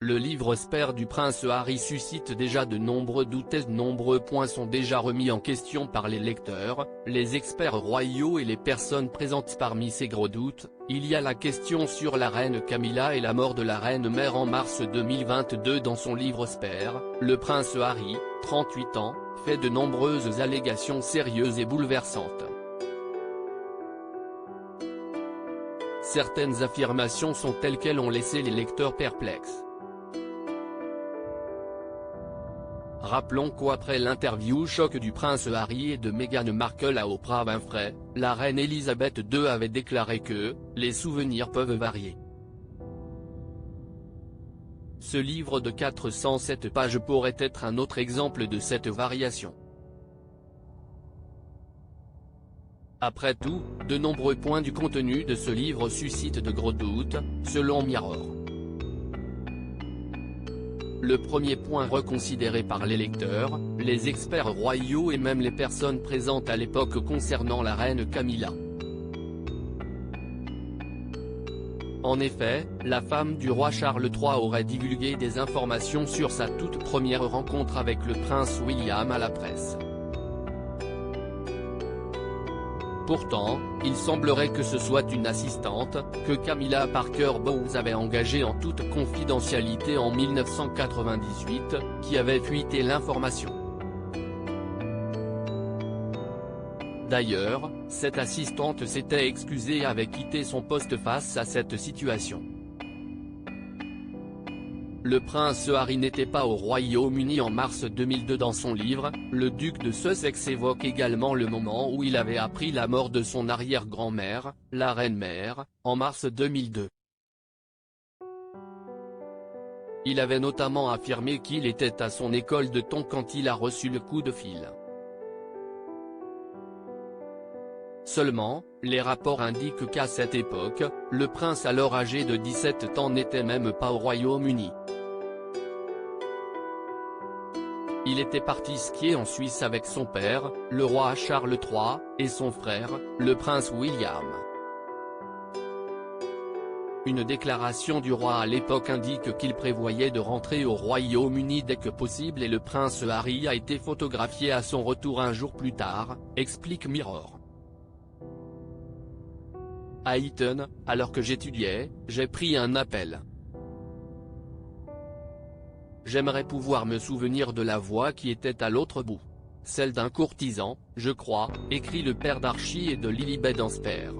Le livre Spare du prince Harry suscite déjà de nombreux doutes et de nombreux points sont déjà remis en question par les lecteurs, les experts royaux et les personnes présentes. Parmi ces gros doutes, il y a la question sur la reine Camilla et la mort de la reine-mère en mars 2022. Dans son livre Spare, le prince Harry, 38 ans, fait de nombreuses allégations sérieuses et bouleversantes. Certaines affirmations sont telles qu'elles ont laissé les lecteurs perplexes. Rappelons qu'après l'interview choc du prince Harry et de Meghan Markle à Oprah Winfrey, la reine Elisabeth II avait déclaré que « les souvenirs peuvent varier ». Ce livre de 407 pages pourrait être un autre exemple de cette variation. Après tout, de nombreux points du contenu de ce livre suscitent de gros doutes, selon Mirror. Le premier point reconsidéré par les lecteurs, les experts royaux et même les personnes présentes à l'époque concernant la reine Camilla. En effet, la femme du roi Charles III aurait divulgué des informations sur sa toute première rencontre avec le prince William à la presse. Pourtant, il semblerait que ce soit une assistante, que Camilla Parker Bowles avait engagée en toute confidentialité en 1998, qui avait fuité l'information. D'ailleurs, cette assistante s'était excusée et avait quitté son poste face à cette situation. Le prince Harry n'était pas au Royaume-Uni en mars 2002. Dans son livre, le duc de Sussex évoque également le moment où il avait appris la mort de son arrière-grand-mère, la reine-mère, en mars 2002. Il avait notamment affirmé qu'il était à son école de ton quand il a reçu le coup de fil. Seulement, les rapports indiquent qu'à cette époque, le prince alors âgé de 17 ans n'était même pas au Royaume-Uni. Il était parti skier en Suisse avec son père, le roi Charles III, et son frère, le prince William. Une déclaration du roi à l'époque indique qu'il prévoyait de rentrer au Royaume-Uni dès que possible et le prince Harry a été photographié à son retour un jour plus tard, explique Mirror. À Eton, alors que j'étudiais, j'ai pris un appel. J'aimerais pouvoir me souvenir de la voix qui était à l'autre bout. Celle d'un courtisan, je crois, écrit le père d'Archie et de Lilibet dans Spare.